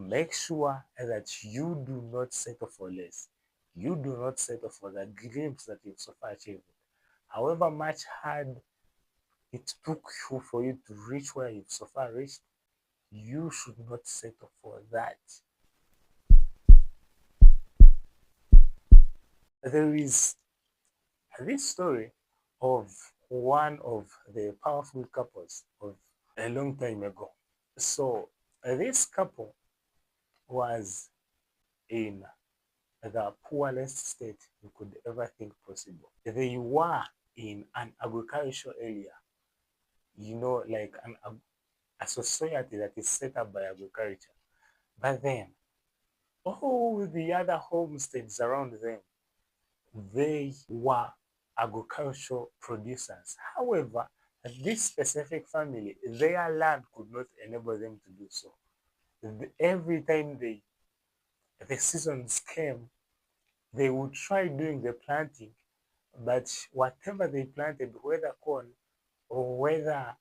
make sure that you do not settle for less. You do not settle for the glimpse that you've so far achieved. However much hard it took you for you to reach where you've so far reached, you should not settle for that. There is this story of one of the powerful couples of a long time ago. So this couple was in the poorest state you could ever think possible. They were in an agricultural area, like a society that is set up by agriculture. But then, all the other homesteads around them, they were agricultural producers. However, this specific family, their land could not enable them to do so. Every time the seasons came, they would try doing the planting, but whatever they planted, whether corn or whether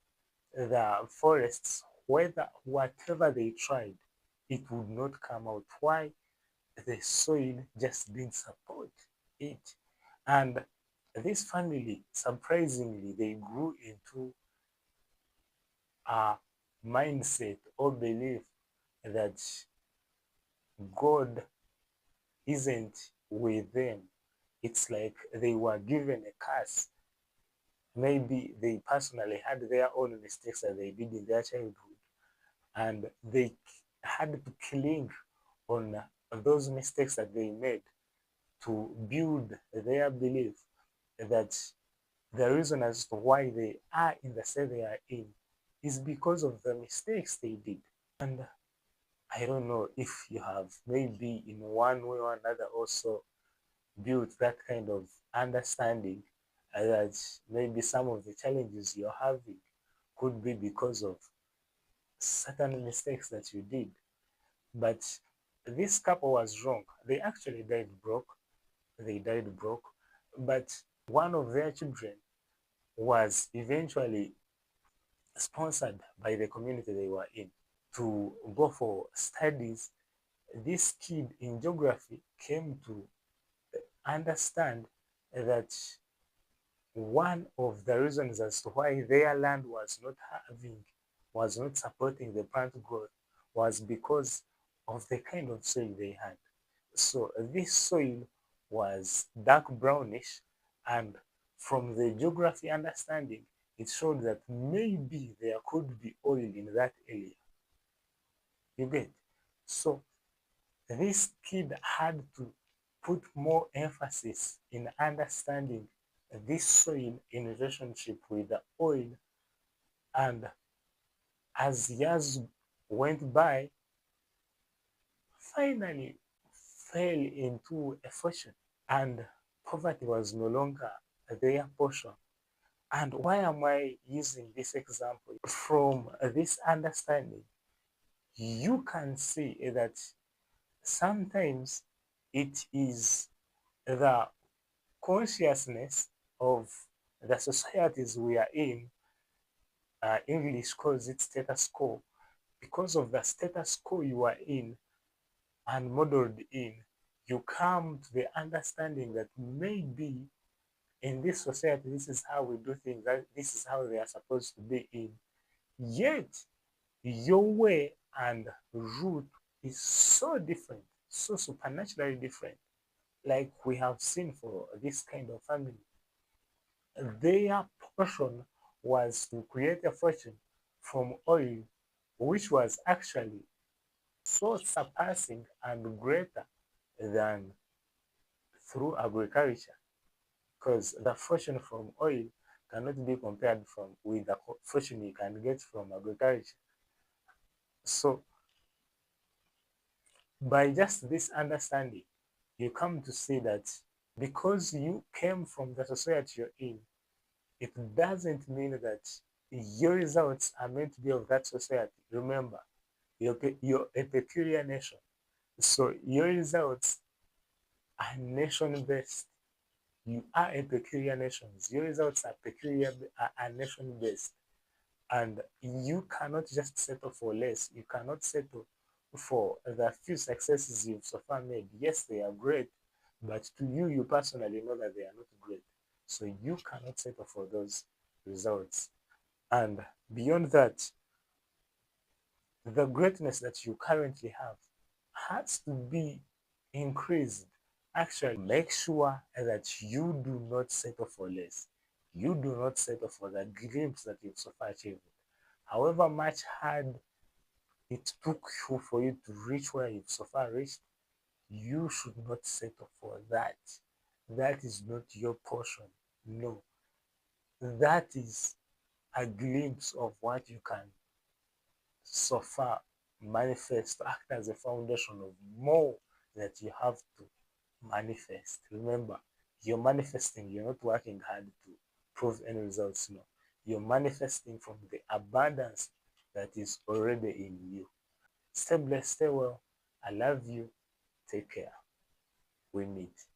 the forests, whatever they tried, it would not come out. Why? The soil just didn't support it. And this family, surprisingly, they grew into a mindset or belief that God isn't with them. It's like they were given a curse. Maybe they personally had their own mistakes that they did in their childhood, and they had to cling on those mistakes that they made to build their belief that the reason as to why they are in the state they are in is because of the mistakes they did. And I don't know if you have maybe in one way or another also built that kind of understanding that maybe some of the challenges you're having could be because of certain mistakes that you did. But this couple was wrong. They actually died broke. They died broke. But one of their children was eventually sponsored by the community they were in to go for studies. This kid in geography came to understand that one of the reasons as to why their land was not supporting the plant growth was because of the kind of soil they had. So this soil was dark brownish, and from the geography understanding, it showed that maybe there could be oil in that area. You get? So this kid had to put more emphasis in understanding this soil in relationship with the oil, and as years went by, finally fell into a fortune, and poverty was no longer their portion. And why am I using this example? From this understanding, you can see that sometimes it is the consciousness of the societies we are in. English calls it status quo. Because of the status quo you are in and modeled in, you come to the understanding that maybe in this society, this is how we do things, that this is how they are supposed to be in. Yet, your way and route is so different, so supernaturally different, like we have seen for this kind of family. Their portion was to create a fortune from oil, which was actually so surpassing and greater than through agriculture, because the fortune from oil cannot be compared with the fortune you can get from agriculture. So by just this understanding, you come to see that because you came from the society you're in, it doesn't mean that your results are meant to be of that society. Remember, you're a peculiar nation. So your results are nation-based. You are a peculiar nation. Your results are nation-based. And you cannot just settle for less. You cannot settle for the few successes you've so far made. Yes, they are great, but to you, you personally know that they are not great. So you cannot settle for those results. And beyond that, the greatness that you currently have has to be increased. Actually, make sure that you do not settle for less. You do not settle for the glimpse that you've so far achieved. However much hard it took you for you to reach where you've so far reached, you should not settle for that. That is not your portion. No, that is a glimpse of what you can so far manifest, act as a foundation of more that you have to manifest. Remember, you're manifesting, you're not working hard to prove any results. No, you're manifesting from the abundance that is already in you. Stay blessed, stay well. I love you. Take care. We meet.